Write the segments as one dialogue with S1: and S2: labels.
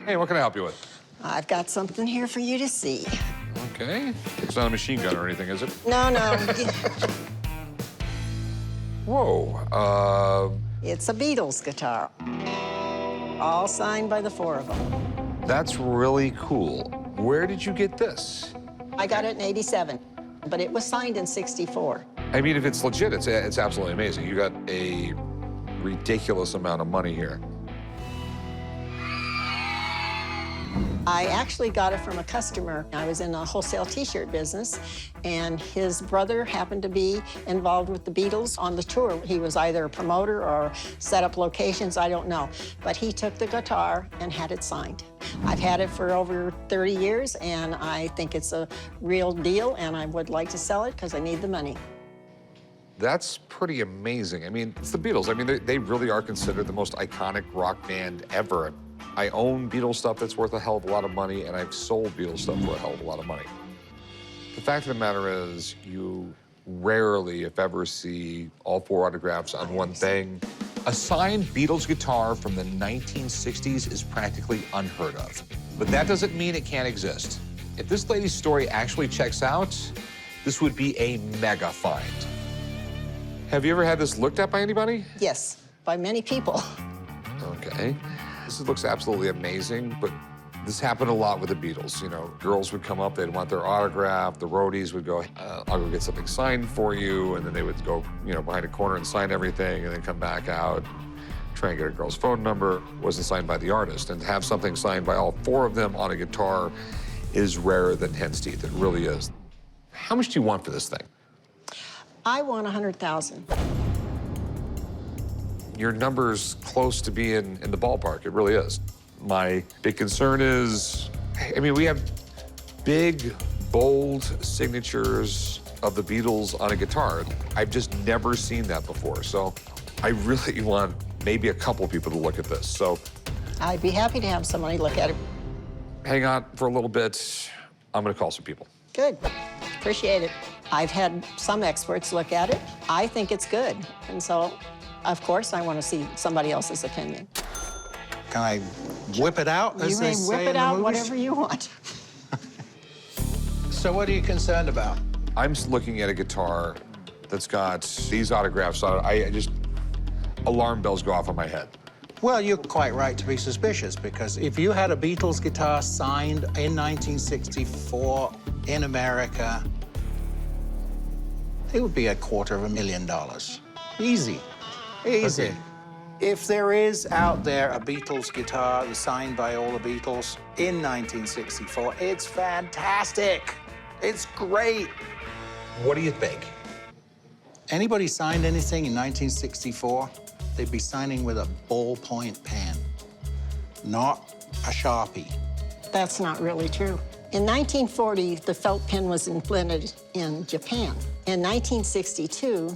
S1: Hey, what can I help you with?
S2: I've got something here for you to see.
S1: Okay. It's not a machine gun or anything, is it?
S2: No, no.
S1: Whoa.
S2: It's a Beatles guitar. All signed by the four of them.
S1: That's really cool. Where did you get this?
S2: I got it in '87, but it was signed in '64.
S1: I mean, if it's legit, it's absolutely amazing. You got a ridiculous amount of money here.
S2: I actually got it from a customer. I was in a wholesale T-shirt business, and his brother happened to be involved with the Beatles on the tour. He was either a promoter or set up locations, I don't know. But he took the guitar and had it signed. I've had it for over 30 years, and I think it's a real deal, and I would like to sell it because I need the money.
S1: That's pretty amazing. I mean, it's the Beatles. I mean, they really are considered the most iconic rock band ever. I own Beatles stuff that's worth a hell of a lot of money, and I've sold Beatles stuff for a hell of a lot of money. The fact of the matter is, you rarely, if ever, see all four autographs on one thing. A signed Beatles guitar from the 1960s is practically unheard of. But that doesn't mean it can't exist. If this lady's story actually checks out, this would be a mega find. Have you ever had this looked at by anybody?
S2: Yes, by many people.
S1: Okay. This looks absolutely amazing, but this happened a lot with the Beatles. You know, girls would come up, they'd want their autograph, the roadies would go, I'll go get something signed for you, and then they would go, you know, behind a corner and sign everything, and then come back out, try and get a girl's phone number. It wasn't signed by the artist. And to have something signed by all four of them on a guitar is rarer than hen's teeth. It really is. How much do you want for this thing?
S2: I want $100,000.
S1: Your number's close to being in the ballpark. It really is. My big concern is, I mean, we have big, bold signatures of the Beatles on a guitar. I've just never seen that before. So I really want maybe a couple people to look at this. So
S2: I'd be happy to have somebody look at it.
S1: hang on for a little bit. I'm gonna call some people.
S2: Good. Appreciate it. I've had some experts look at it. I think it's good. And so, of course, I want to see somebody else's opinion.
S3: Can I whip it out, as
S2: You
S3: they
S2: may
S3: say
S2: whip
S3: in
S2: it
S3: the
S2: out
S3: movies?
S2: whatever you want.
S3: So what are you concerned about?
S1: I'm just looking at a guitar that's got these autographs on it. Alarm bells go off in my head.
S3: Well, you're quite right to be suspicious, because if you had a Beatles guitar signed in 1964 in America, it would be $250,000. Easy. Easy.
S1: Okay.
S3: If there is out there a Beatles guitar that's signed by all the Beatles in 1964, it's fantastic. It's great.
S1: What do you think?
S3: Anybody signed anything in 1964, they'd be signing with a ballpoint pen, not a Sharpie.
S2: That's not really true. In 1940, the felt pen was invented in Japan. In 1962,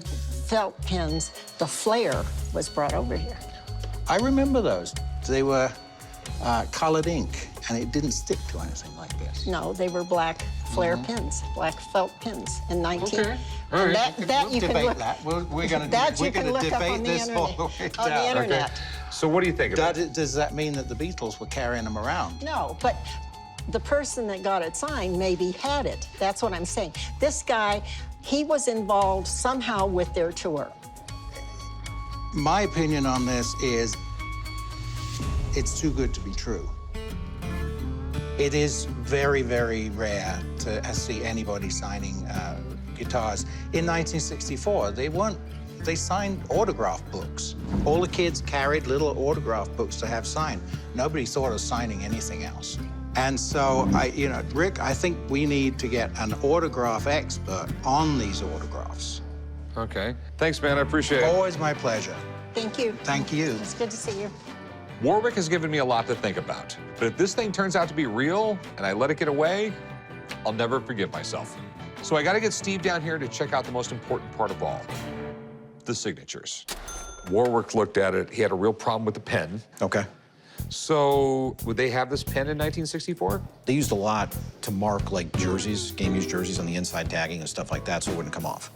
S2: felt pens, the flare was brought over here.
S3: I remember those. They were colored ink, and it didn't stick to anything like this.
S2: No, they were black flare pens, black felt pens in 19...
S3: Okay.
S2: And
S3: All right.
S2: that
S3: We'll
S2: you can
S3: debate
S2: look...
S3: that. We're going
S2: That
S3: to
S2: you can look up on
S3: debate
S2: the
S3: this all
S2: internet.
S3: the way
S2: On the
S3: down.
S2: internet.
S1: So what do you think of it?
S3: Does that mean that the Beatles were carrying them around?
S2: No, but the person that got it signed maybe had it. That's what I'm saying. This guy, he was involved somehow with their tour.
S3: My opinion on this is it's too good to be true. It is very, very rare to see anybody signing guitars. In 1964, they signed autograph books. All the kids carried little autograph books to have signed. Nobody thought of signing anything else. And so, Rick, I think we need to get an autograph expert on these autographs.
S1: Okay. Thanks, man. I appreciate it.
S3: Always my pleasure.
S2: Thank you.
S3: Thank you.
S2: It's good to see you.
S1: Warwick has given me a lot to think about. But if this thing turns out to be real and I let it get away, I'll never forgive myself. So I got to get Steve down here to check out the most important part of all, the signatures. Warwick looked at it. He had a real problem with the pen.
S4: Okay.
S1: So would they have this pen in 1964?
S4: They used a lot to mark, like, jerseys, game-used jerseys on the inside tagging and stuff like that, so it wouldn't come off.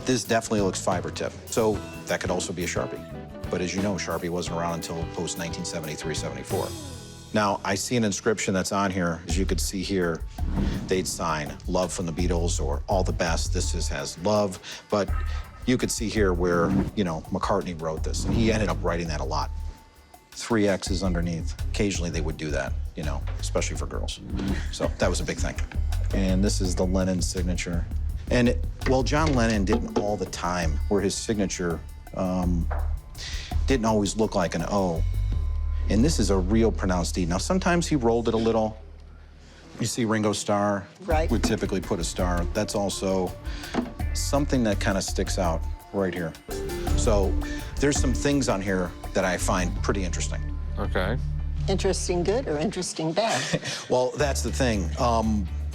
S4: This definitely looks fiber tip, so that could also be a Sharpie. But as you know, Sharpie wasn't around until post-1973, 74. Now, I see an inscription that's on here. As you could see here, they'd sign love from the Beatles or all the best. Has love. But you could see here where, you know, McCartney wrote this, and he ended up writing that a lot. 3 X's underneath. Occasionally they would do that, you know, especially for girls. So that was a big thing. And this is the Lennon signature. And, well, John Lennon didn't all the time, where his signature didn't always look like an O. And this is a real pronounced D. Now, sometimes he rolled it a little. You see Ringo Starr
S2: Right.
S4: would typically put a star. That's also something that kind of sticks out right here. So there's some things on here that I find pretty interesting.
S1: Okay.
S2: Interesting good or interesting bad?
S4: Well, that's the thing.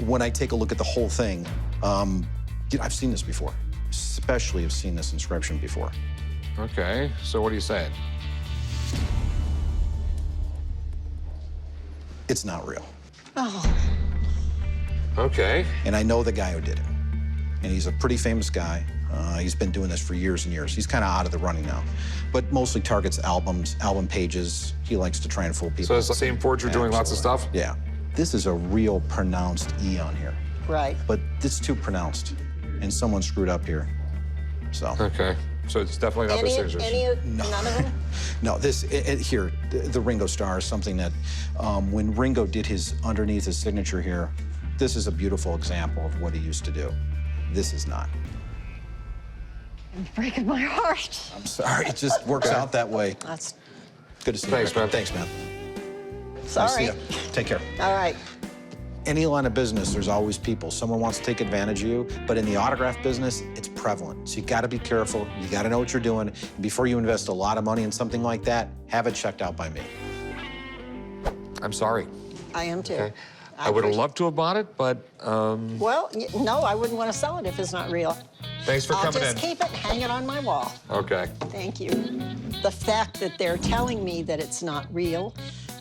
S4: When I take a look at the whole thing, you know, I've seen this before. Especially have seen this inscription before.
S1: Okay, so what are you saying?
S4: It's not real.
S2: Oh,
S1: Okay.
S4: And I know the guy who did it. And he's a pretty famous guy. He's been doing this for years and years. He's kind of out of the running now, but mostly targets albums, album pages. He likes to try and fool people.
S1: So it's the same forger doing lots of stuff?
S4: Yeah. This is a real pronounced E on here,
S2: right.
S4: but it's too pronounced, and someone screwed up here. So.
S1: Okay. So it's definitely not the signatures.
S2: None of them?
S4: No, this, here, the Ringo Starr is something that, when Ringo did his, underneath his signature here, this is a beautiful example of what he used to do. This is not.
S2: It's breaking my heart.
S4: I'm sorry, it just works out that way.
S2: That's
S4: Good to see
S1: Thanks,
S4: you.
S1: man.
S4: Thanks, man.
S2: sorry.
S4: Nice to see you. Take care.
S2: All right.
S4: Any line of business, there's always people. Someone wants to take advantage of you, but in the autograph business, it's prevalent. So you gotta be careful, you gotta know what you're doing. And before you invest a lot of money in something like that, have it checked out by me.
S1: I'm sorry.
S2: I am too.
S1: Okay. I would have
S2: appreciate-
S1: loved to have bought it, but
S2: Well, no, I wouldn't want to sell it if it's not real.
S1: thanks for
S2: I'll
S1: coming
S2: just
S1: in.
S2: keep it hanging on my wall.
S1: Okay.
S2: Thank you. The fact that they're telling me that it's not real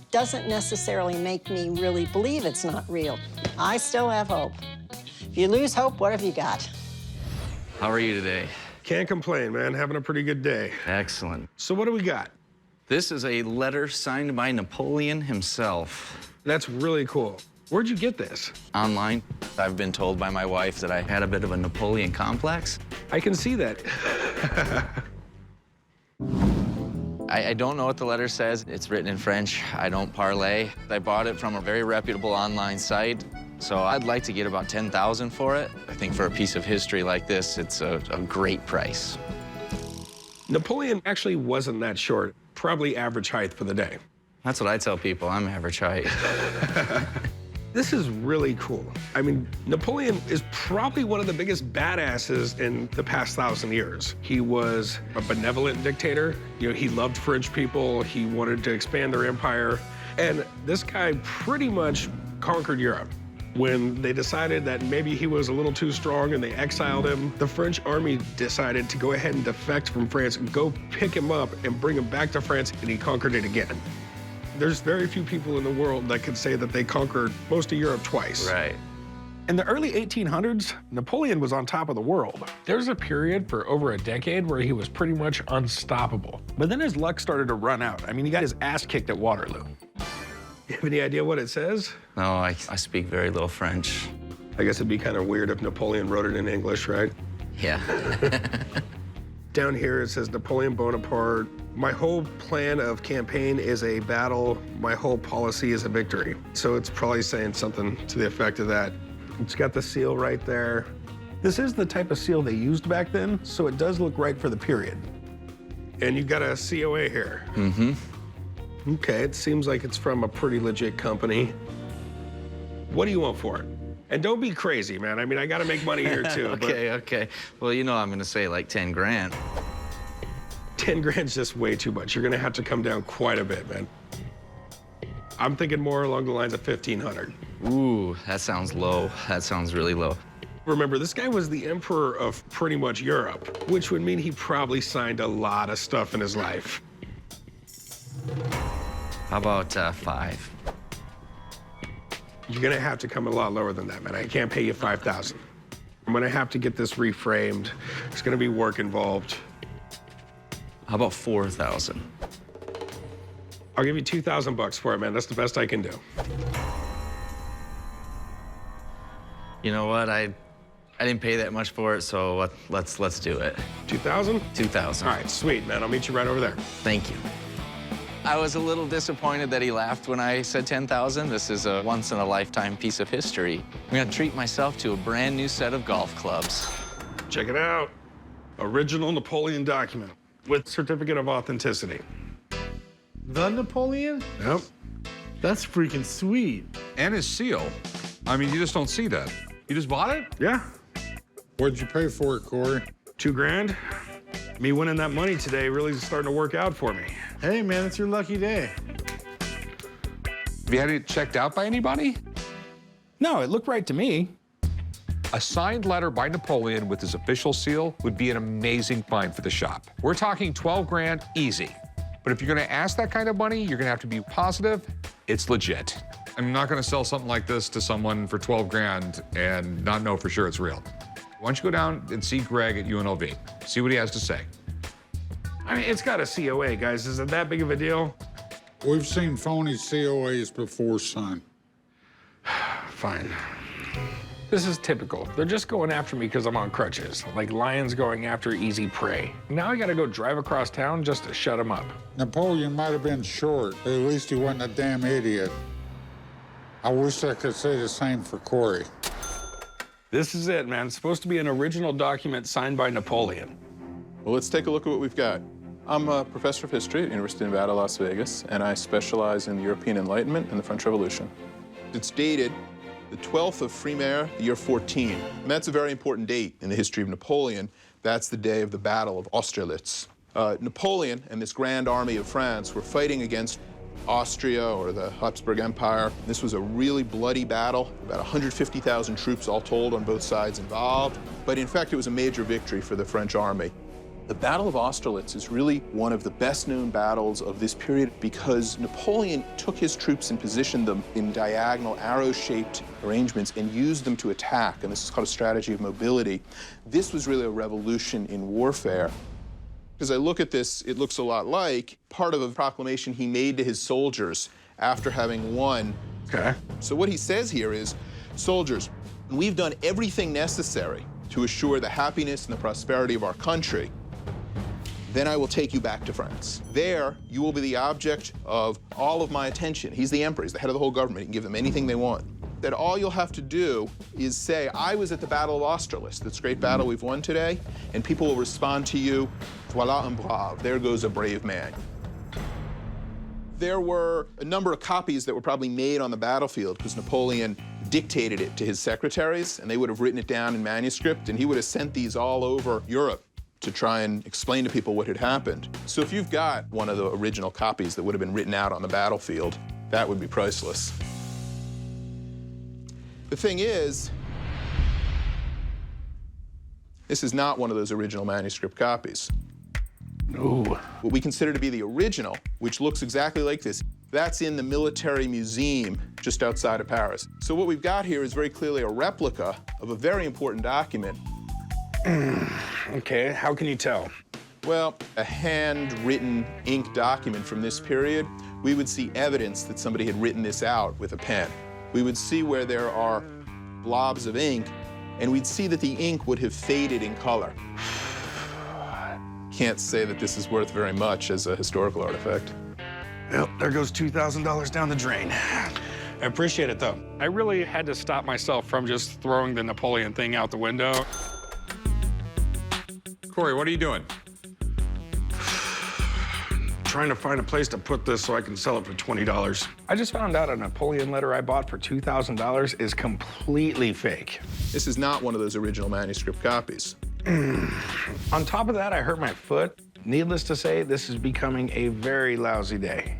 S2: doesn't necessarily make me really believe it's not real. I still have hope. If you lose hope, what have you got?
S5: How are you today?
S6: Can't complain, man. Having a pretty good day.
S5: Excellent.
S6: So what do we got?
S5: This is a letter signed by Napoleon himself.
S6: That's really cool. Where'd you get this?
S5: Online, I've been told by my wife that I had a bit of a Napoleon complex.
S6: I can see that.
S5: I don't know what the letter says. It's written in French. I don't parlay. I bought it from a very reputable online site. So I'd like to get about $10,000 for it. I think for a piece of history like this, it's a great price.
S6: Napoleon actually wasn't that short. Probably average height for the day.
S5: That's what I tell people. I'm average height.
S6: This is really cool. I mean, Napoleon is probably one of the biggest badasses in the past 1,000 years. He was a benevolent dictator. You know, he loved French people. He wanted to expand their empire. And this guy pretty much conquered Europe. When they decided that maybe he was a little too strong and they exiled him, the French army decided to go ahead and defect from France, go pick him up and bring him back to France, and he conquered it again. There's very few people in the world that could say that they conquered most of Europe twice.
S5: Right.
S6: In the early 1800s, Napoleon was on top of the world. There's a period for over a decade where he was pretty much unstoppable. But then his luck started to run out. I mean, he got his ass kicked at Waterloo. You have any idea what it says?
S5: No, I speak very little French.
S6: I guess it'd be kind of weird if Napoleon wrote it in English, right?
S5: Yeah.
S6: Down here it says, Napoleon Bonaparte, my whole plan of campaign is a battle, my whole policy is a victory. So it's probably saying something to the effect of that. It's got the seal right there. This is the type of seal they used back then, so it does look right for the period. And you got a COA here.
S5: Mm-hmm.
S6: Okay, it seems like it's from a pretty legit company. What do you want for it? And don't be crazy, man. I mean, I gotta make money here too.
S5: Okay. Well, you know I'm gonna say like 10 grand.
S6: 10 grand's just way too much. You're gonna have to come down quite a bit, man. I'm thinking more along the lines of 1,500.
S5: Ooh, that sounds low. That sounds really low.
S6: Remember, this guy was the emperor of pretty much Europe, which would mean he probably signed a lot of stuff in his life.
S5: How about 5?
S6: You're gonna have to come a lot lower than that, man. I can't pay you 5,000. I'm gonna have to get this reframed. There's gonna be work involved.
S5: How about 4,000?
S6: I'll give you 2,000 bucks for it, man. That's the best I can do.
S5: You know what? I didn't pay that much for it, so let's do it.
S6: 2,000?
S5: 2,000.
S6: All right, sweet, man. I'll meet you right over there.
S5: Thank you. I was a little disappointed that he laughed when I said 10,000. This is a once-in-a-lifetime piece of history. I'm gonna treat myself to a brand new set of golf clubs.
S6: Check it out. Original Napoleon document with certificate of authenticity.
S7: The Napoleon?
S6: Yep.
S7: That's freaking sweet.
S1: And his seal. I mean, you just don't see that. You just bought it?
S6: Yeah.
S8: What'd you pay for it, Corey?
S6: $2,000. Me winning that money today really is starting to work out for me.
S7: Hey, man, it's your lucky day.
S1: Have you had it checked out by anybody?
S9: No, it looked right to me.
S1: A signed letter by Napoleon with his official seal would be an amazing find for the shop. We're talking 12 grand easy. But if you're gonna ask that kind of money, you're gonna have to be positive it's legit. I'm not gonna sell something like this to someone for 12 grand and not know for sure it's real. Why don't you go down and see Greg at UNLV, see what he has to say.
S6: I mean, it's got a COA, guys. Is it that big of a deal?
S8: We've seen phony COAs before, son.
S6: Fine. This is typical. They're just going after me because I'm on crutches, like lions going after easy prey. Now I gotta go drive across town just to shut them up.
S8: Napoleon might have been short, but at least he wasn't a damn idiot. I wish I could say the same for Corey.
S6: This is it, man. It's supposed to be an original document signed by Napoleon.
S10: Well, let's take a look at what we've got. I'm a professor of history at University of Nevada, Las Vegas, and I specialize in the European Enlightenment and the French Revolution. It's dated the 12th of Frimaire, the year 14. And that's a very important date in the history of Napoleon. That's the day of the Battle of Austerlitz. Napoleon and this grand army of France were fighting against Austria or the Habsburg Empire. This was a really bloody battle, about 150,000 troops all told on both sides involved. But in fact, it was a major victory for the French army. The Battle of Austerlitz is really one of the best-known battles of this period because Napoleon took his troops and positioned them in diagonal, arrow-shaped arrangements and used them to attack, and this is called a strategy of mobility. This was really a revolution in warfare. As I look at this, it looks a lot like part of a proclamation he made to his soldiers after having won.
S6: Okay.
S10: So what he says here is, soldiers, we've done everything necessary to assure the happiness and the prosperity of our country. Then I will take you back to France. There, you will be the object of all of my attention. He's the emperor, he's the head of the whole government. He can give them anything they want. That all you'll have to do is say, I was at the Battle of Austerlitz, this great battle we've won today, and people will respond to you, voilà un brave, there goes a brave man. There were a number of copies that were probably made on the battlefield because Napoleon dictated it to his secretaries, and they would have written it down in manuscript, and he would have sent these all over Europe to try and explain to people what had happened. So if you've got one of the original copies that would have been written out on the battlefield, that would be priceless. The thing is, this is not one of those original manuscript copies.
S6: No.
S10: What we consider to be the original, which looks exactly like this, that's in the military museum just outside of Paris. So what we've got here is very clearly a replica of a very important document.
S6: Okay, how can you tell?
S10: Well, a handwritten ink document from this period, we would see evidence that somebody had written this out with a pen. We would see where there are blobs of ink, and we'd see that the ink would have faded in color. Can't say that this is worth very much as a historical artifact.
S6: Well, there goes $2,000 down the drain. I appreciate it, though. I really had to stop myself from just throwing the Napoleon thing out the window.
S1: Corey, what are you doing?
S6: Trying to find a place to put this so I can sell it for $20. I just found out a Napoleon letter I bought for $2,000 is completely fake.
S10: This is not one of those original manuscript copies.
S6: On top of that, I hurt my foot. Needless to say, this is becoming a very lousy day.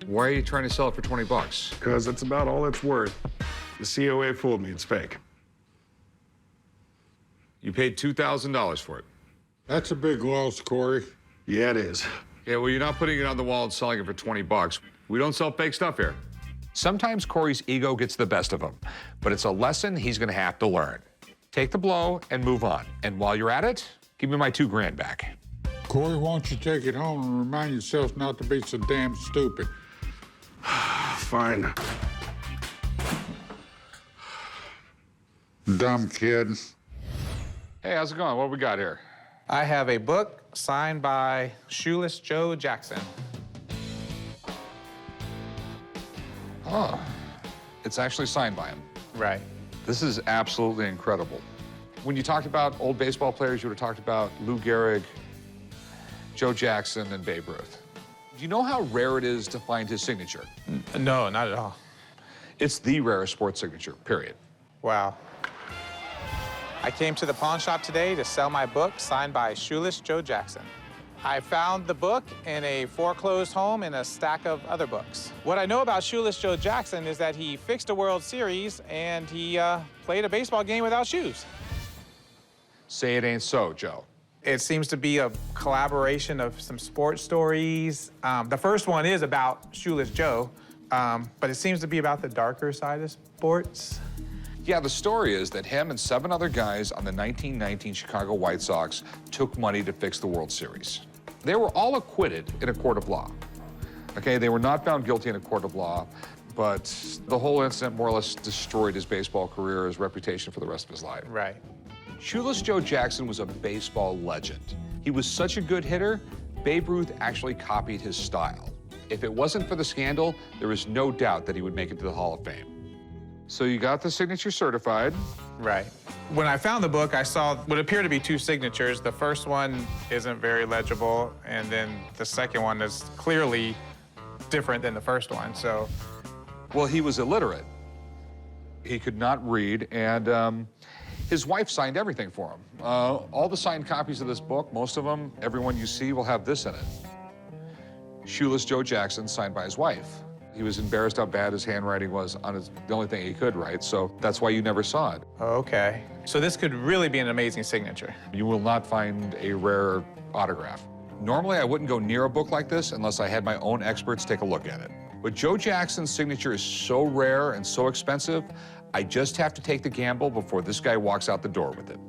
S1: Why are you trying to sell it for 20 bucks?
S6: Because that's about all it's worth. The COA fooled me, it's fake.
S1: You paid $2,000 for it.
S8: That's a big loss, Corey.
S6: Yeah, it is.
S1: Yeah, well, you're not putting it on the wall and selling it for 20 bucks. We don't sell fake stuff here. Sometimes Corey's ego gets the best of him, but it's a lesson he's gonna have to learn. Take the blow and move on. And while you're at it, give me my $2,000 back.
S8: Corey, why don't you take it home and remind yourself not to be so damn stupid?
S6: Fine.
S8: Dumb kid.
S1: Hey, how's it going? What we got here?
S9: I have a book signed by Shoeless Joe Jackson.
S1: Oh, it's actually signed by him.
S9: Right.
S1: This is absolutely incredible. When you talked about old baseball players, you would have talked about Lou Gehrig, Joe Jackson, and Babe Ruth. Do you know how rare it is to find his signature?
S9: No, not at all.
S1: It's the rarest sports signature, period.
S9: Wow. I came to the pawn shop today to sell my book signed by Shoeless Joe Jackson. I found the book in a foreclosed home in a stack of other books. What I know about Shoeless Joe Jackson is that he fixed a World Series and he played a baseball game without shoes.
S1: Say it ain't so, Joe.
S9: It seems to be a collaboration of some sports stories. The first one is about Shoeless Joe, but it seems to be about the darker side of sports.
S1: Yeah, the story is that him and 7 other guys on the 1919 Chicago White Sox took money to fix the World Series. They were all acquitted in a court of law. Okay, they were not found guilty in a court of law, but the whole incident more or less destroyed his baseball career, his reputation for the rest of his life.
S9: Right.
S1: Shoeless Joe Jackson was a baseball legend. He was such a good hitter, Babe Ruth actually copied his style. If it wasn't for the scandal, there was no doubt that he would make it to the Hall of Fame. So you got the signature certified.
S9: Right. When I found the book, I saw what appeared to be 2 signatures. The first one isn't very legible, and then the second one is clearly different than the first one, so.
S1: Well, he was illiterate. He could not read, and his wife signed everything for him. All the signed copies of this book, most of them, everyone you see will have this in it. Shoeless Joe Jackson, signed by his wife. He was embarrassed how bad his handwriting was on the only thing he could write, so that's why you never saw it.
S9: Okay. So this could really be an amazing signature.
S1: You will not find a rare autograph. Normally, I wouldn't go near a book like this unless I had my own experts take a look at it. But Joe Jackson's signature is so rare and so expensive, I just have to take the gamble before this guy walks out the door with it.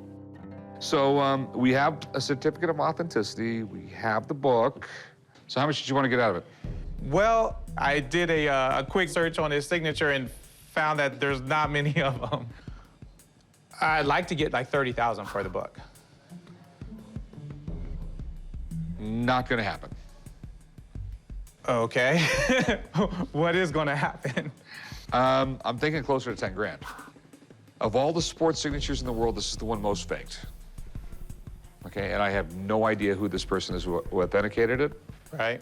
S1: So we have a certificate of authenticity, we have the book. So how much did you want to get out of it?
S9: Well, I did a quick search on his signature and found that there's not many of them. I'd like to get like $30,000 for the book.
S1: Not gonna happen.
S9: Okay. What is gonna happen?
S1: I'm thinking closer to 10 grand. Of all the sports signatures in the world, this is the one most faked. Okay, and I have no idea who this person is who authenticated it.
S9: Right.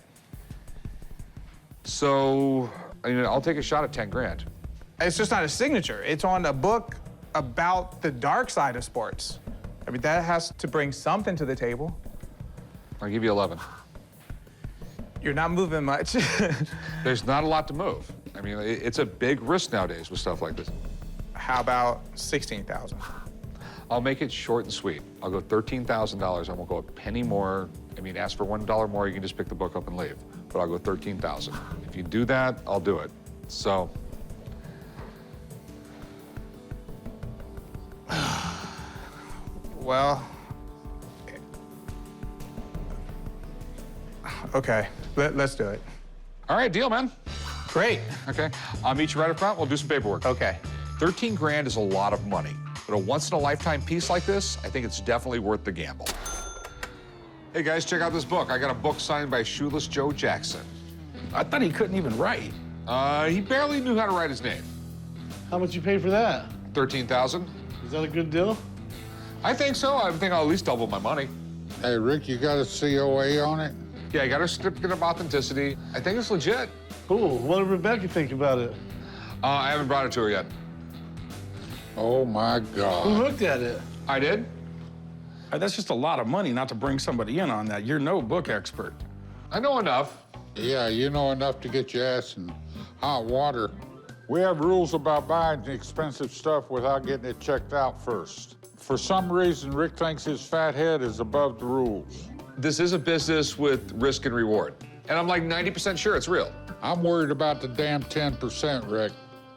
S1: So, I mean, I'll take a shot at 10 grand.
S9: It's just not a signature. It's on a book about the dark side of sports. I mean, that has to bring something to the table.
S1: I'll give you 11.
S9: You're not moving much.
S1: There's not a lot to move. I mean, it's a big risk nowadays with stuff like this.
S9: How about 16,000?
S1: I'll make it short and sweet. I'll go $13,000. I won't go a penny more. I mean, ask for $1 more, you can just pick the book up and leave. But I'll go 13,000. If you do that, I'll do it. So.
S9: Well, okay, let's do it.
S1: All right, deal, man.
S9: Great.
S1: Okay, I'll meet you right up front. We'll do some paperwork.
S9: Okay.
S1: 13 grand is a lot of money, but a once-in-a-lifetime piece like this, I think it's definitely worth the gamble. Hey, guys, check out this book. I got a book signed by Shoeless Joe Jackson.
S6: I thought he couldn't even write.
S1: He barely knew how to write his name.
S7: How much you pay for that?
S1: 13,000.
S7: Is that a good deal?
S1: I think so. I think I'll at least double my money.
S8: Hey, Rick, you got a COA on it?
S1: Yeah, I got a certificate of authenticity. I think it's legit.
S7: Cool. What did Rebecca think about it?
S1: I haven't brought it to her yet.
S8: Oh, my
S7: Who
S8: God.
S7: looked at it?
S1: I did?
S6: That's just a lot of money not to bring somebody in on that. You're no book expert.
S1: I know enough.
S8: Yeah, you know enough to get your ass in hot water. We have rules about buying expensive stuff without getting it checked out first. For some reason, Rick thinks his fat head is above the rules.
S1: This is a business with risk and reward. And I'm like 90% sure it's real.
S8: I'm worried about the damn 10%, Rick.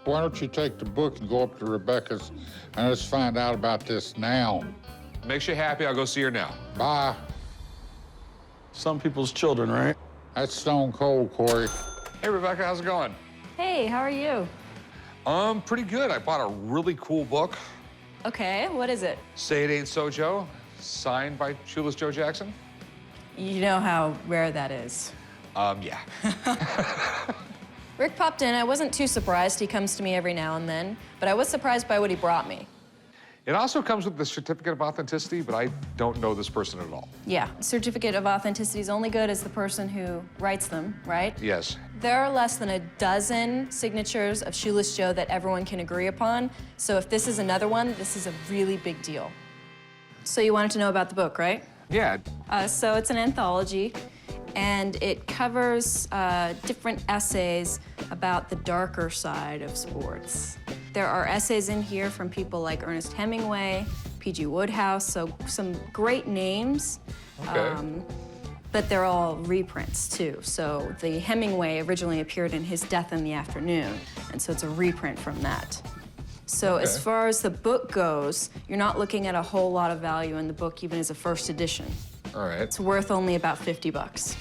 S8: Why don't you take the book and go up to Rebecca's and let's find out about this now.
S1: Makes you happy, I'll go see her now.
S8: Bye.
S7: Some people's children, right?
S8: That's stone cold, Corey.
S1: Hey, Rebecca, how's it going?
S11: Hey, how are you?
S1: Pretty good. I bought a really cool book.
S11: Okay, what is it?
S1: Say It Ain't So, Joe, signed by Shoeless Joe Jackson.
S11: You know how rare that is.
S1: Yeah.
S11: Rick popped in. I wasn't too surprised. He comes to me every now and then, but I was surprised by what he brought me.
S1: It also comes with the certificate of authenticity, but I don't know this person at all.
S11: Yeah, certificate of authenticity is only good as the person who writes them, right?
S1: Yes.
S11: There are less than a dozen signatures of Shoeless Joe that everyone can agree upon. So if this is another one, this is a really big deal. So you wanted to know about the book, right?
S1: Yeah.
S11: So it's an anthology, and it covers different essays about the darker side of sports. There are essays in here from people like Ernest Hemingway, P.G. Wodehouse, so some great names.
S1: Okay.
S11: But they're all reprints, too. So the Hemingway originally appeared in his Death in the Afternoon, and so it's a reprint from that. So as far as the book goes, you're not looking at a whole lot of value in the book, even as a first edition.
S1: All right.
S11: It's worth only about 50 bucks.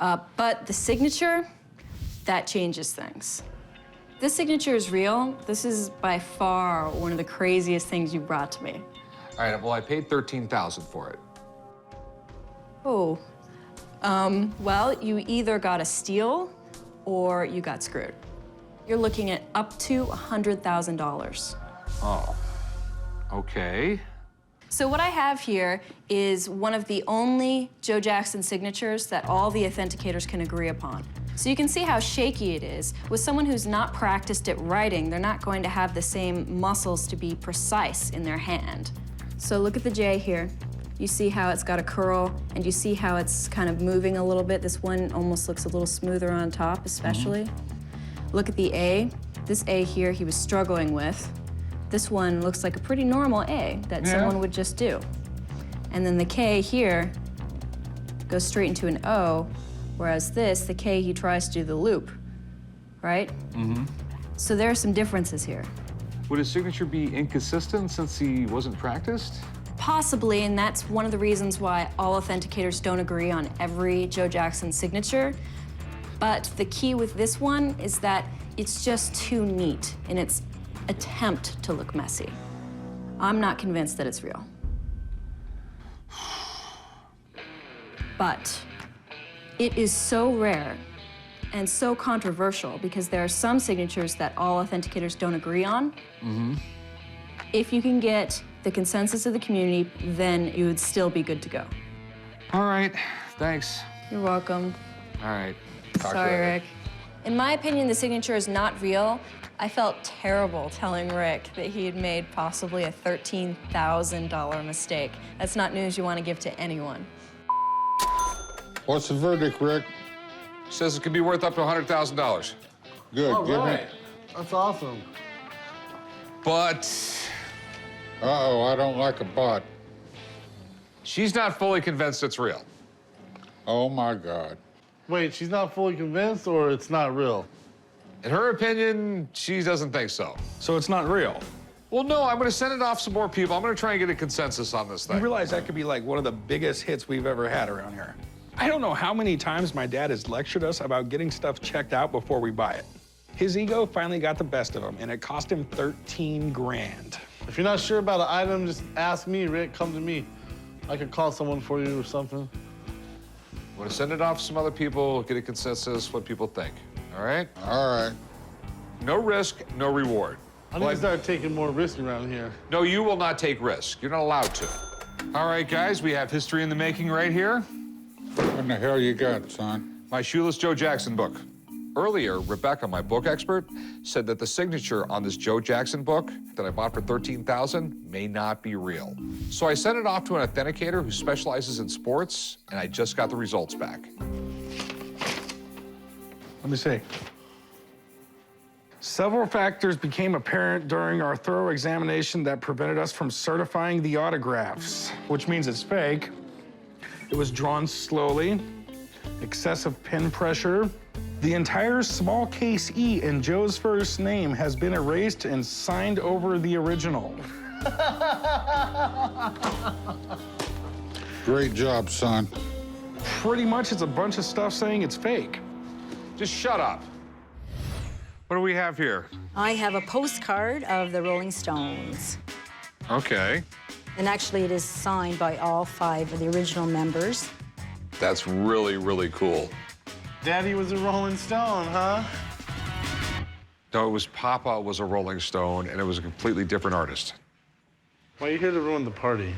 S11: But the signature, that changes things. This signature is real. This is by far one of the craziest things you brought to me.
S1: All right, well, I paid $13,000 for it.
S11: Oh, well, you either got a steal or you got screwed. You're looking at up to $100,000.
S1: Oh, okay.
S11: So what I have here is one of the only Joe Jackson signatures that all the authenticators can agree upon. So you can see how shaky it is. With someone who's not practiced at writing, they're not going to have the same muscles to be precise in their hand. So look at the J here. You see how it's got a curl, and you see how it's kind of moving a little bit. This one almost looks a little smoother on top, especially. Look at the A. This A here he was struggling with. This one looks like a pretty normal A that someone would just do. And then the K here goes straight into an O, whereas this, the K, he tries to do the loop, right? So there are some differences here.
S1: Would his signature be inconsistent since he wasn't practiced?
S11: Possibly, and that's one of the reasons why all authenticators don't agree on every Joe Jackson signature. But the key with this one is that it's just too neat in its attempt to look messy. I'm not convinced that it's real. But it is so rare and so controversial because there are some signatures that all authenticators don't agree on. If you can get the consensus of the community, then you would still be good to go.
S1: All right, thanks.
S11: You're welcome.
S1: All right. Talk to you
S11: Sorry,
S1: later.
S11: Rick. In my opinion, the signature is not real. I felt terrible telling Rick that he had made possibly a $13,000 mistake. That's not news you want to give to anyone.
S8: What's the verdict, Rick?
S1: Says it could be worth up to $100,000.
S8: Good,
S7: All
S8: give
S7: right.
S8: me.
S7: That's awesome.
S1: But
S8: Uh-oh, I don't like a bot.
S1: she's not fully convinced it's real.
S8: Oh, my God.
S7: Wait, she's not fully convinced, or it's not real?
S1: In her opinion, she doesn't think so.
S6: So it's not real.
S1: Well, no, I'm going to send it off some more people. I'm going to try and get a consensus on this
S6: You
S1: thing.
S6: realize that could be like one of the biggest hits we've ever had around here. I don't know how many times my dad has lectured us about getting stuff checked out before we buy it. His ego finally got the best of him, and it cost him 13 grand.
S7: If you're not sure about an item, just ask me, Rick. Come to me. I could call someone for you or something.
S1: I'm going to send it off to some other people, get a consensus, what people think. All right?
S8: All right.
S1: No risk, no reward.
S7: I need to start taking more risk around here.
S1: No, you will not take risk. You're not allowed to. All right, guys, we have history in the making right here.
S8: What in the hell you got, son?
S1: My Shoeless Joe Jackson book. Earlier, Rebecca, my book expert, said that the signature on this Joe Jackson book that I bought for $13,000 may not be real. So I sent it off to an authenticator who specializes in sports, and I just got the results back.
S6: Let me see. Several factors became apparent during our thorough examination that prevented us from certifying the autographs, which means it's fake. It was drawn slowly, excessive pen pressure. The entire small case E in Joe's first name has been erased and signed over the original.
S8: Great job, son.
S6: pretty much it's a bunch of stuff saying it's fake.
S1: Just shut up. What do we have here?
S12: I have a postcard of the Rolling Stones.
S1: Okay.
S12: And actually, it is signed by all 5 of the original members.
S1: That's really, really cool.
S7: Daddy was a Rolling Stone, huh?
S1: No, it was Papa was a Rolling Stone, and it was a completely different artist.
S7: Why are you here to ruin the party?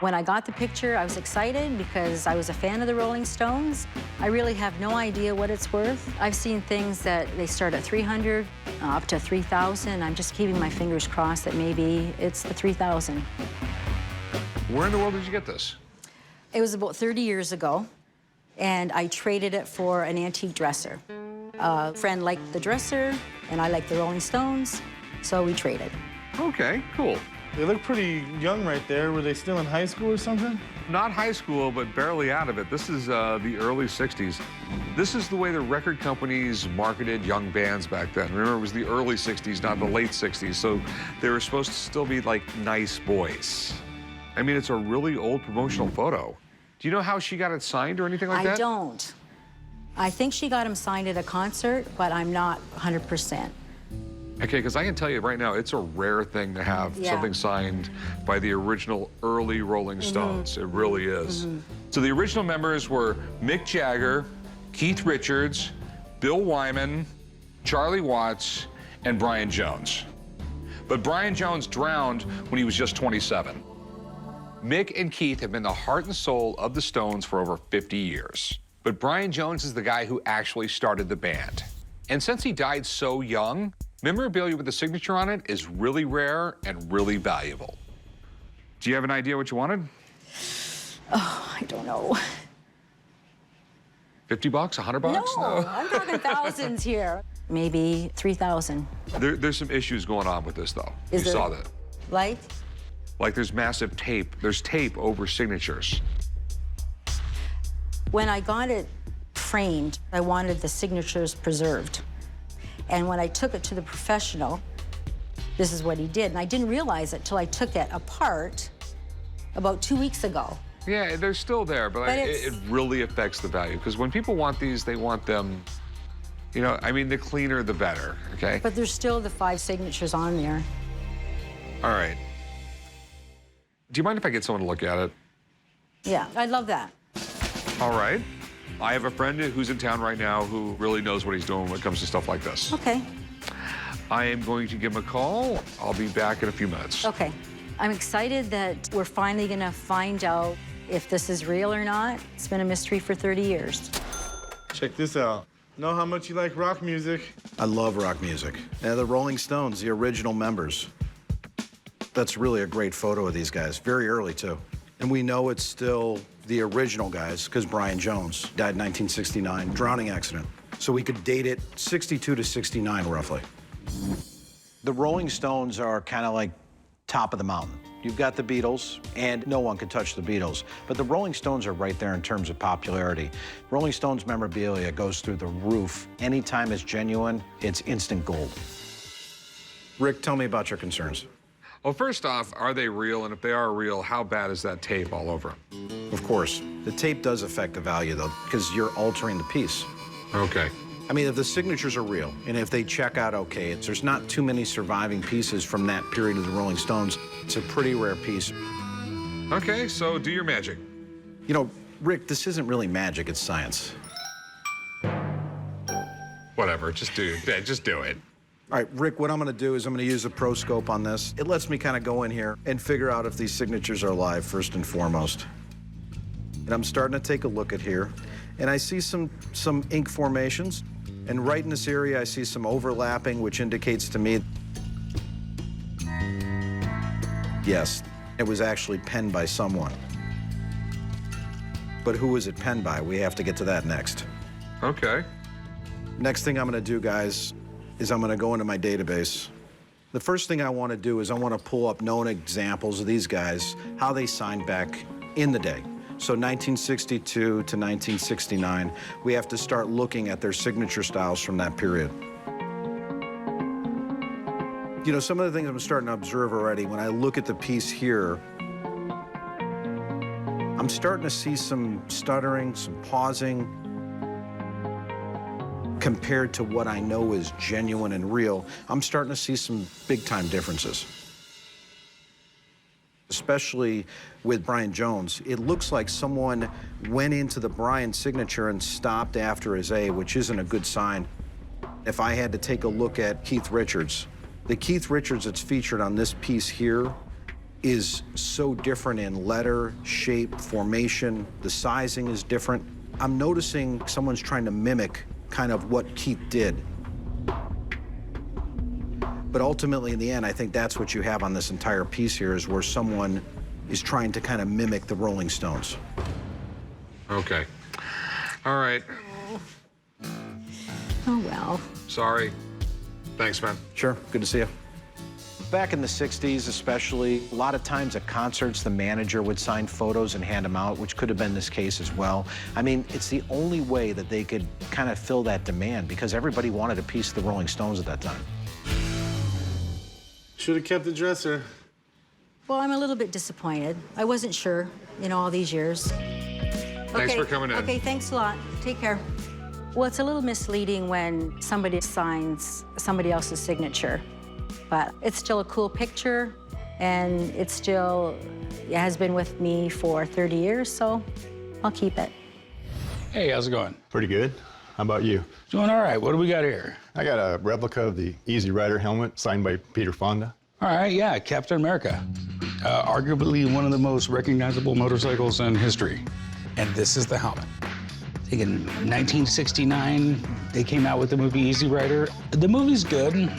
S12: When I got the picture, I was excited because I was a fan of the Rolling Stones. I really have no idea what it's worth. I've seen things that they start at $300, up to $3,000. I'm just keeping my fingers crossed that maybe it's the $3,000.
S1: Where in the world did you get this?
S12: It was about 30 years ago, and I traded it for an antique dresser. A friend liked the dresser, and I liked the Rolling Stones, so we traded.
S1: Okay, cool.
S7: They look pretty young right there. Were they still in high school or something?
S1: Not high school, but barely out of it. This is the early 60s. This is the way the record companies marketed young bands back then. Remember, it was the early 60s, not the late 60s, so they were supposed to still be like nice boys. I mean, it's a really old promotional photo. Do you know how she got it signed or anything like that?
S12: I don't. I think she got him signed at a concert, but I'm not 100%.
S1: Okay, because I can tell you right now, it's a rare thing to have something signed by the original early Rolling Stones. It really is. So the original members were Mick Jagger, Keith Richards, Bill Wyman, Charlie Watts, and Brian Jones. But Brian Jones drowned when he was just 27. Mick and Keith have been the heart and soul of the Stones for over 50 years. But Brian Jones is the guy who actually started the band. And since he died so young, memorabilia with the signature on it is really rare and really valuable. Do you have an idea what you wanted?
S12: Oh, I don't know.
S1: 50 bucks, 100 bucks?
S12: No, I'm talking thousands here. Maybe 3,000.
S1: There's some issues going on with this, though.
S12: Is
S1: you
S12: there?
S1: saw that.
S12: Like
S1: there's massive tape. There's tape over signatures.
S12: when I got it framed, I wanted the signatures preserved. And when I took it to the professional, this is what he did. And I didn't realize it till I took it apart about 2 weeks ago.
S1: Yeah, they're still there, but it really affects the value. Because when people want these, they want them, you know, I mean, the cleaner, the better, okay?
S12: But there's still the 5 signatures on there.
S1: All right. Do you mind if I get someone to look at it?
S12: Yeah, I love that.
S1: All right. I have a friend who's in town right now who really knows what he's doing when it comes to stuff like this.
S12: Okay,
S1: I am going to give him a call. I'll be back in a few minutes.
S12: okay. I'm excited that we're finally gonna find out if this is real or not. It's been a mystery for 30 years.
S7: Check this out. Know how much you like rock music?
S4: I love rock music. Yeah, the Rolling Stones, the original members. That's really a great photo of these guys, very early too. And we know it's still the original guys because Brian Jones died in 1969, drowning accident. So we could date it 62 to 69 roughly. The Rolling Stones are kind of like top of the mountain. You've got the Beatles, and no one can touch the Beatles. But the Rolling Stones are right there in terms of popularity. Rolling Stones memorabilia goes through the roof. Anytime it's genuine, it's instant gold. Rick, tell me about your concerns.
S1: Well, first off, are they real? And if they are real, how bad is that tape all over them?
S4: Of course. The tape does affect the value, though, because you're altering the piece.
S1: Okay.
S4: I mean, if the signatures are real, and if they check out okay, there's not too many surviving pieces from that period of the Rolling Stones. It's a pretty rare piece.
S1: Okay, so do your magic.
S4: You know, Rick, this isn't really magic, it's science.
S1: Whatever, just do it.
S4: All right, Rick, what I'm gonna do is I'm gonna use a pro scope on this. It lets me kind of go in here and figure out if these signatures are live, first and foremost. And I'm starting to take a look at here, and I see some ink formations. And right in this area, I see some overlapping, which indicates to me, yes, it was actually penned by someone. But who was it penned by? We have to get to that next.
S1: Okay.
S4: Next thing I'm gonna do, guys, is I'm gonna go into my database. The first thing I wanna do is I wanna pull up known examples of these guys, how they signed back in the day. So 1962 to 1969, we have to start looking at their signature styles from that period. You know, some of the things I'm starting to observe already, when I look at the piece here, I'm starting to see some stuttering, some pausing, compared to what I know is genuine and real. I'm starting to see some big-time differences. Especially with Brian Jones, it looks like someone went into the Brian signature and stopped after his A, which isn't a good sign. If I had to take a look at Keith Richards, the Keith Richards that's featured on this piece here is so different in letter, shape, formation. The sizing is different. I'm noticing someone's trying to mimic kind of what Keith did. But ultimately, in the end, I think that's what you have on this entire piece here, is where someone is trying to kind of mimic the Rolling Stones.
S1: Okay. All right.
S12: Oh, well.
S1: Sorry. Thanks, man.
S4: Sure, good to see you. Back in the 60s especially, a lot of times at concerts, the manager would sign photos and hand them out, which could have been this case as well. I mean, it's the only way that they could kind of fill that demand, because everybody wanted a piece of the Rolling Stones at that time.
S7: Should have kept the dresser.
S12: Well, I'm a little bit disappointed. I wasn't sure, all these years.
S1: Thanks for coming in.
S12: Okay, thanks a lot. Take care. Well, it's a little misleading when somebody signs somebody else's signature, but it's still a cool picture, and it has been with me for 30 years, so I'll keep it.
S13: Hey, how's it going?
S14: Pretty good. How about you?
S13: Doing all right. What do we got here?
S14: I got a replica of the Easy Rider helmet signed by Peter Fonda.
S13: All right, yeah, Captain America. Arguably one of the most recognizable motorcycles in history. And this is the helmet. I think in 1969, they came out with the movie Easy Rider. The movie's good,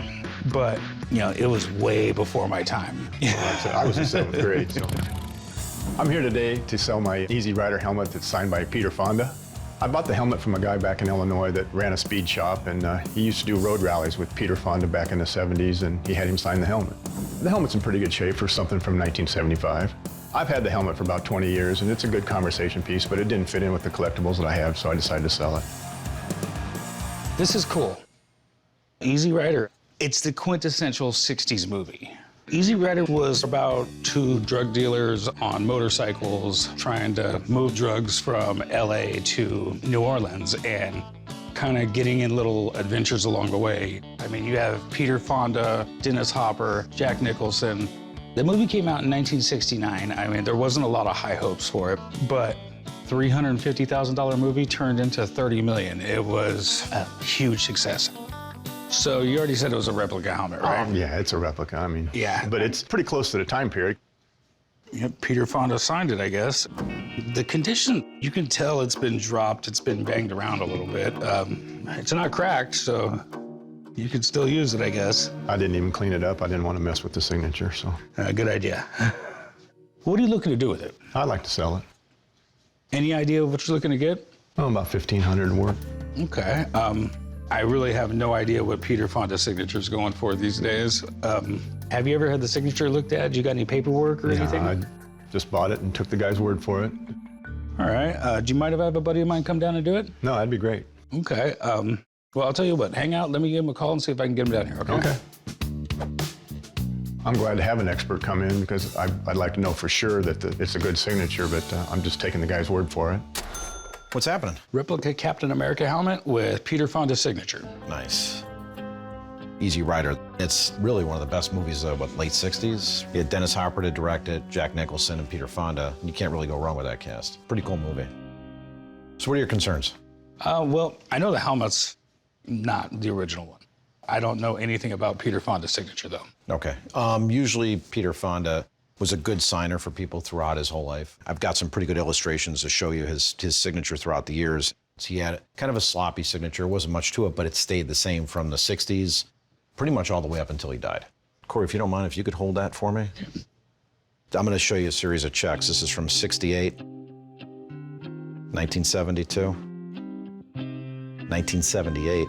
S13: but, it was way before my time.
S14: I was in 7th grade, so. I'm here today to sell my Easy Rider helmet that's signed by Peter Fonda. I bought the helmet from a guy back in Illinois that ran a speed shop, and he used to do road rallies with Peter Fonda back in the 70s, and he had him sign the helmet. The helmet's in pretty good shape for something from 1975. I've had the helmet for about 20 years, and it's a good conversation piece, but it didn't fit in with the collectibles that I have, so I decided to sell it.
S13: This is cool. Easy Rider. It's the quintessential 60s movie. Easy Rider was about two drug dealers on motorcycles trying to move drugs from LA to New Orleans and kind of getting in little adventures along the way. I mean, you have Peter Fonda, Dennis Hopper, Jack Nicholson. The movie came out in 1969. I mean, there wasn't a lot of high hopes for it, but $350,000 movie turned into $30 million. It was a huge success. So you already said it was a replica helmet, right?
S14: Yeah, it's a replica. I mean,
S13: yeah,
S14: but it's pretty close to the time period.
S13: Yep, Peter Fonda signed it, I guess. The condition, you can tell it's been dropped, it's been banged around a little bit. It's not cracked, so you can still use it, I guess.
S14: I didn't even clean it up. I didn't want to mess with the signature, so.
S13: Good idea. What are you looking to do with it?
S14: I'd like to sell it.
S13: Any idea of what you're looking to get?
S14: Oh, about $1,500 worth.
S13: Okay. I really have no idea what Peter Fonda's signature is going for these days. Have you ever had the signature looked at? You got any paperwork or anything?
S14: I just bought it and took the guy's word for it.
S13: All right. Do you mind if I have a buddy of mine come down and do it?
S14: No, that'd be great.
S13: Okay. Well, I'll tell you what. Hang out. Let me give him a call and see if I can get him down here, okay?
S14: Okay. I'm glad to have an expert come in because I'd like to know for sure that it's a good signature, but I'm just taking the guy's word for it.
S4: What's happening?
S13: Replica Captain America helmet with Peter Fonda's signature.
S4: Nice. Easy Rider. It's really one of the best movies of, late 60s? You had Dennis Hopper to direct it, Jack Nicholson and Peter Fonda. You can't really go wrong with that cast. Pretty cool movie. So what are your concerns?
S13: Well, I know the helmet's not the original one. I don't know anything about Peter Fonda's signature, though.
S4: Okay. Usually Peter Fonda was a good signer for people throughout his whole life. I've got some pretty good illustrations to show you his signature throughout the years. He had kind of a sloppy signature. Wasn't much to it, but it stayed the same from the 60s, pretty much all the way up until he died. Corey, if you don't mind, if you could hold that for me. I'm going to show you a series of checks. This is from 68, 1972, 1978,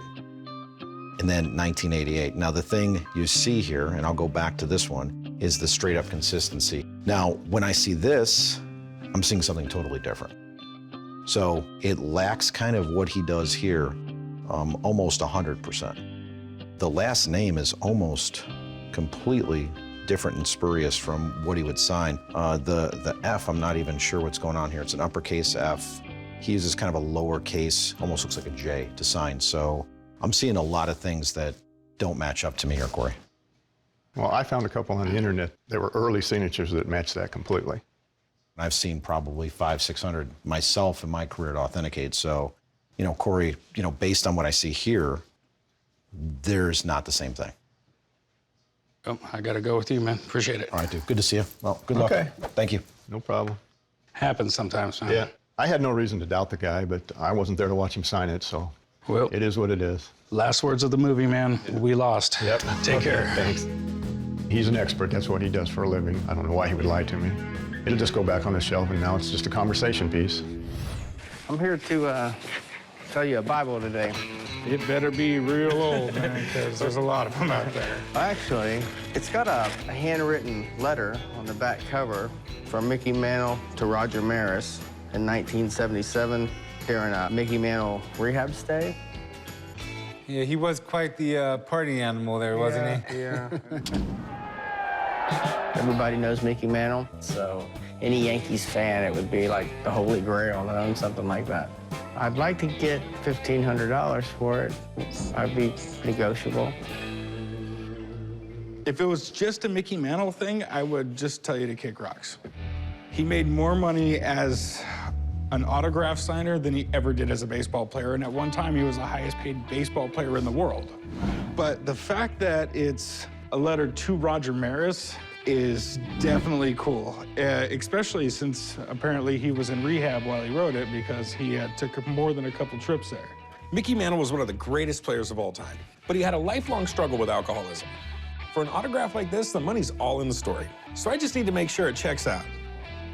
S4: and then 1988. Now, the thing you see here, and I'll go back to this one, is the straight up consistency. Now, when I see this, I'm seeing something totally different. So it lacks kind of what he does here, almost 100%. The last name is almost completely different and spurious from what he would sign. The F, I'm not even sure what's going on here. It's an uppercase F. He uses kind of a lowercase, almost looks like a J to sign. So I'm seeing a lot of things that don't match up to me here, Corey.
S14: Well, I found a couple on the internet. There were early signatures that matched that completely.
S4: I've seen probably 500, 600 myself in my career to authenticate. So, you know, Corey, you know, based on what I see here, there's not the same thing.
S13: Oh, I gotta go with you, man. Appreciate it.
S4: All right, dude. Good to see you. Well, good luck.
S14: Okay.
S4: Thank you.
S14: No problem.
S13: Happens sometimes, man.
S14: Yeah. I had no reason to doubt the guy, but I wasn't there to watch him sign it, so
S13: Well,
S14: it is what it is.
S13: last words of the movie, man. We lost.
S14: Yep.
S13: Take care.
S14: Thanks. He's an expert. That's what he does for a living. I don't know why he would lie to me. It'll just go back on the shelf, and now it's just a conversation piece.
S15: I'm here to tell you a Bible today.
S16: It better be real old, man, because there's a lot of them out there.
S15: Actually, it's got a handwritten letter on the back cover from Mickey Mantle to Roger Maris in 1977 during a Mickey Mantle rehab stay.
S16: Yeah, he was quite the party animal there, wasn't he?
S15: Yeah. Everybody knows Mickey Mantle, so any Yankees fan, it would be like the holy grail to own something like that. I'd like to get $1,500 for it. I'd be negotiable.
S16: If it was just a Mickey Mantle thing, I would just tell you to kick rocks. He made more money as an autograph signer than he ever did as a baseball player, and at one time he was the highest paid baseball player in the world. But the fact that it's a letter to Roger Maris is definitely cool, especially since apparently he was in rehab while he wrote it because he took more than a couple trips there.
S6: Mickey Mantle was one of the greatest players of all time, but he had a lifelong struggle with alcoholism. For an autograph like this, the money's all in the story. So I just need to make sure it checks out.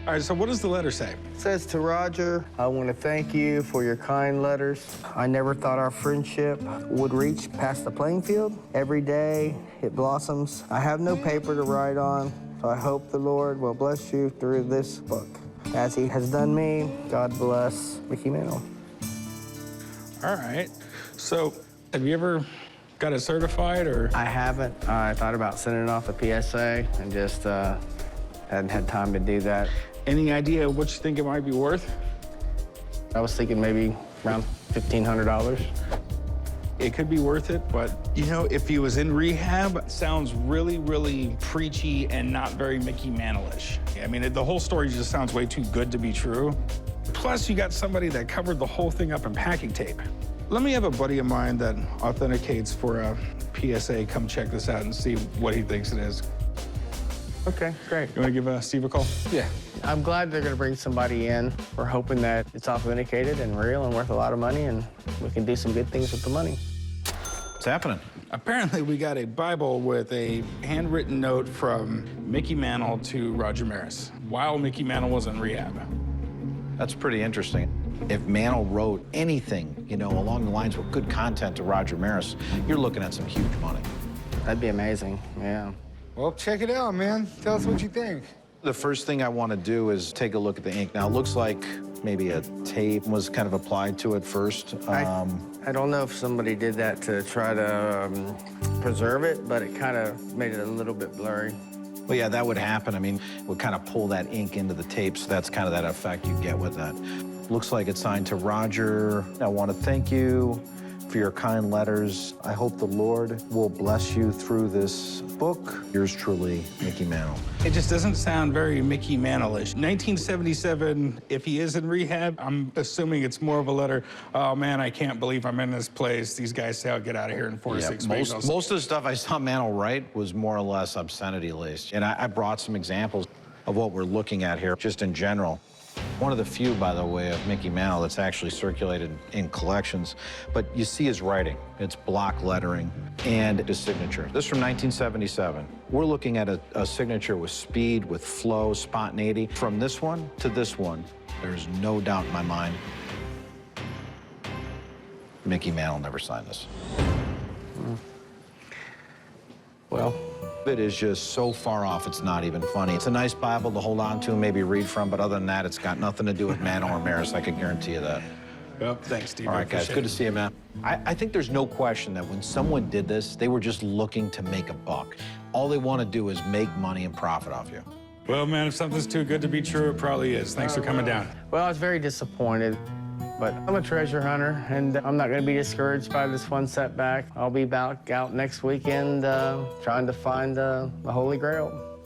S6: All right, so what does the letter say?
S15: It says to Roger, I want to thank you for your kind letters. I never thought our friendship would reach past the playing field. Every day it blossoms. I have no paper to write on, so I hope the Lord will bless you through this book. As he has done me, God bless Mickey Mantle.
S16: All right. So have you ever got it certified or?
S15: I haven't. I thought about sending it off a PSA and just hadn't had time to do that.
S16: Any idea what you think it might be worth?
S15: I was thinking maybe around $1,500.
S16: It could be worth it, but you know, if he was in rehab, it sounds really, really preachy and not very Mickey Mantle-ish. I mean, the whole story just sounds way too good to be true. Plus, you got somebody that covered the whole thing up in packing tape. Let me have a buddy of mine that authenticates for a PSA come check this out and see what he thinks it is.
S15: Okay, great.
S16: You want to give Steve a call?
S15: Yeah. I'm glad they're going to bring somebody in. We're hoping that it's authenticated and real and worth a lot of money, and we can do some good things with the money.
S4: What's happening?
S16: Apparently, we got a Bible with a handwritten note from Mickey Mantle to Roger Maris while Mickey Mantle was in rehab.
S4: That's pretty interesting. If Mantle wrote anything, you know, along the lines with good content to Roger Maris, you're looking at some huge money.
S15: That'd be amazing, yeah.
S16: Well, check it out, man. Tell us what you think.
S4: The first thing I want to do is take a look at the ink. Now, it looks like maybe a tape was kind of applied to it first.
S15: I don't know if somebody did that to try to preserve it, but it kind of made it a little bit blurry.
S4: Well, yeah, that would happen. I mean, it would kind of pull that ink into the tape, so that's kind of that effect you get with that. Looks like it's signed to Roger. I want to thank you for your kind letters. I hope the Lord will bless you through this book. Yours truly, Mickey Mantle.
S16: It just doesn't sound very Mickey Mantle-ish. 1977, if he is in rehab, I'm assuming it's more of a letter, oh man, I can't believe I'm in this place. These guys say I'll get out of here in 4 to 6 weeks.
S4: Most of the stuff I saw Mantle write was more or less obscenity-laced. And I brought some examples of what we're looking at here, just in general. One of the few, by the way, of Mickey Mantle that's actually circulated in collections. But you see his writing. It's block lettering and his signature. This is from 1977. We're looking at a signature with speed, with flow, spontaneity. From this one to this one, there's no doubt in my mind Mickey Mantle never signed this.
S15: Well,
S4: it is just so far off, it's not even funny. It's a nice Bible to hold on to and maybe read from, but other than that, it's got nothing to do with Mantle or Maris, I can guarantee you that.
S16: Yep, thanks, Steve.
S4: All right, guys, good to see you, man. I think there's no question that when someone did this, they were just looking to make a buck. All they want to do is make money and profit off you.
S16: Well, man, if something's too good to be true, it probably is. Thanks for coming down.
S15: Well, I was very disappointed, but I'm a treasure hunter, and I'm not going to be discouraged by this one setback. I'll be back out next weekend trying to find the Holy Grail.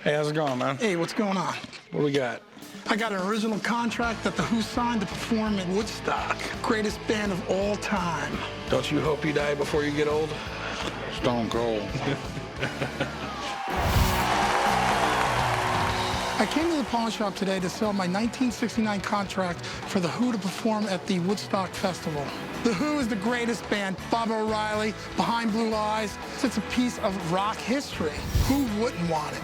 S16: Hey, how's it going, man?
S17: Hey, what's going on?
S16: What do we got?
S17: I got an original contract that the Who signed to perform at Woodstock. Greatest band of all time.
S16: Don't you hope you die before you get old?
S8: Stone cold.
S17: I came to the pawn shop today to sell my 1969 contract for the Who to perform at the Woodstock Festival. The Who is the greatest band. Bob O'Reilly, Behind Blue Eyes. It's a piece of rock history. Who wouldn't want it?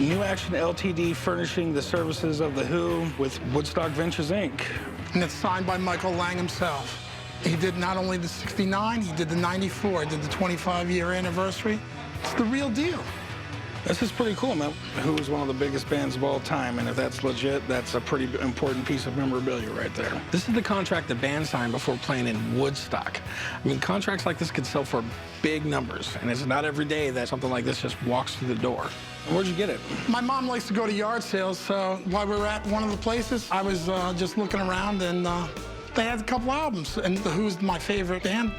S16: New Action Ltd. furnishing the services of The Who with Woodstock Ventures, Inc.
S17: And it's signed by Michael Lang himself. He did not only the 69, he did the 94, did the 25-year anniversary. It's the real deal.
S16: This is pretty cool, man. Who is one of the biggest bands of all time, and if that's legit, that's a pretty important piece of memorabilia right there. This is the contract the band signed before playing in Woodstock. I mean, contracts like this could sell for big numbers, and it's not every day that something like this just walks through the door. Where'd you get it?
S17: My mom likes to go to yard sales, so while we were at one of the places, I was just looking around, and they had a couple albums, and The Who's my favorite band.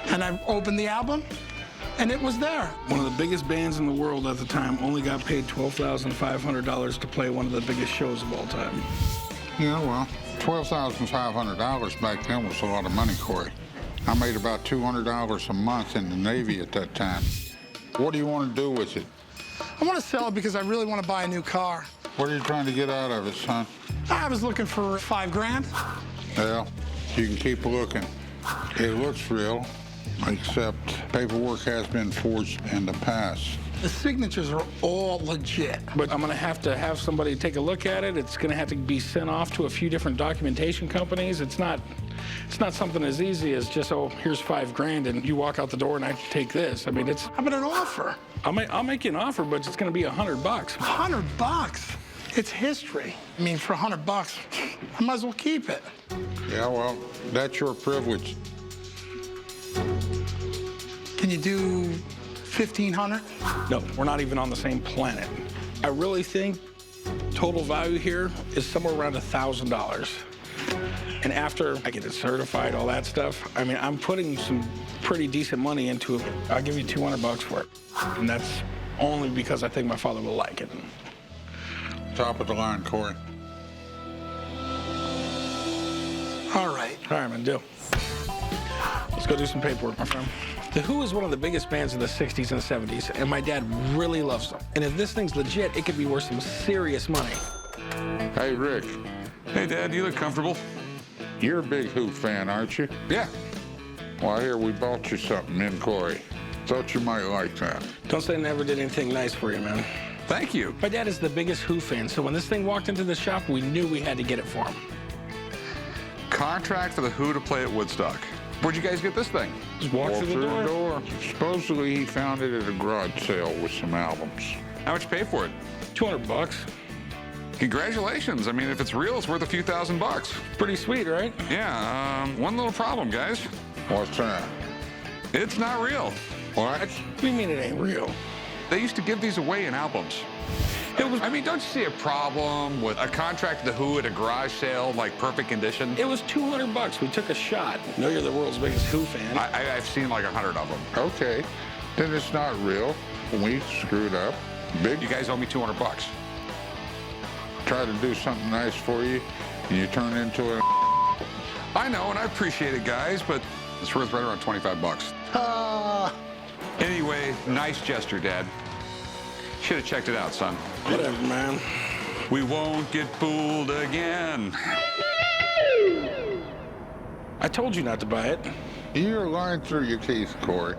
S17: And I opened the album, and it was there.
S16: One of the biggest bands in the world at the time only got paid $12,500 to play one of the biggest shows of all time.
S8: Yeah, well, $12,500 back then was a lot of money, Corey. I made about $200 a month in the Navy at that time. What do you want to do with it?
S17: I want to sell it because I really want to buy a new car.
S8: What are you trying to get out of it, son?
S17: I was looking for $5 grand.
S8: Well, you can keep looking. It looks real, except paperwork has been forged in the past.
S17: The signatures are all legit.
S16: But I'm gonna have somebody take a look at it. It's gonna have to be sent off to a few different documentation companies. It's not something as easy as just, oh, here's $5 grand and you walk out the door and I take this. I mean, it's...
S17: How about an offer?
S16: I'll make you an offer, but it's gonna be $100.
S17: $100? It's history. I mean, for $100, I might as well keep it.
S8: Yeah, well, that's your privilege.
S17: Can you do 1,500?
S16: No, we're not even on the same planet. I really think total value here is somewhere around $1,000. And after I get it certified, all that stuff, I mean, I'm putting some pretty decent money into it. I'll give you $200 for it. And that's only because I think my father will like it.
S8: Top of the line, Corey.
S17: All right.
S16: All right, man, deal. Let's go do some paperwork, my friend. The Who is one of the biggest bands in the 60s and 70s, and my dad really loves them. And if this thing's legit, it could be worth some serious money.
S8: Hey, Rick.
S1: Hey, Dad, you look comfortable.
S8: You're a big Who fan, aren't you?
S1: Yeah.
S8: Well, here, we bought you something, me and Corey. Thought you might like that.
S16: Don't say I never did anything nice for you, man.
S1: Thank you.
S16: My dad is the biggest Who fan, so when this thing walked into the shop, we knew we had to get it for him.
S1: Contract for the Who to play at Woodstock. Where'd you guys get this thing?
S16: Just walk through the door.
S8: Supposedly, he found it at a garage sale with some albums.
S1: How much you pay for it?
S16: $200.
S1: Congratulations. I mean, if it's real, it's worth a few $1,000.
S16: Pretty sweet, right?
S1: Yeah, one little problem, guys.
S8: What's that?
S1: It's not real.
S8: What?
S16: What do you mean it ain't real?
S1: They used to give these away in albums. I mean, don't you see a problem with a contract to the Who at a garage sale, like perfect condition?
S16: It was $200. We took a shot. I know you're the world's biggest Who fan.
S1: I've seen like 100 of them.
S8: Okay, then it's not real. We screwed up. Big.
S1: You guys owe me $200.
S8: Try to do something nice for you, and you turn into a...
S1: I know, and I appreciate it, guys, but it's worth right around $25. Anyway, nice gesture, Dad. Should have checked it out, son.
S16: Whatever, man.
S1: We won't get fooled again.
S16: I told you not to buy it.
S8: You're lying through your teeth, Corey.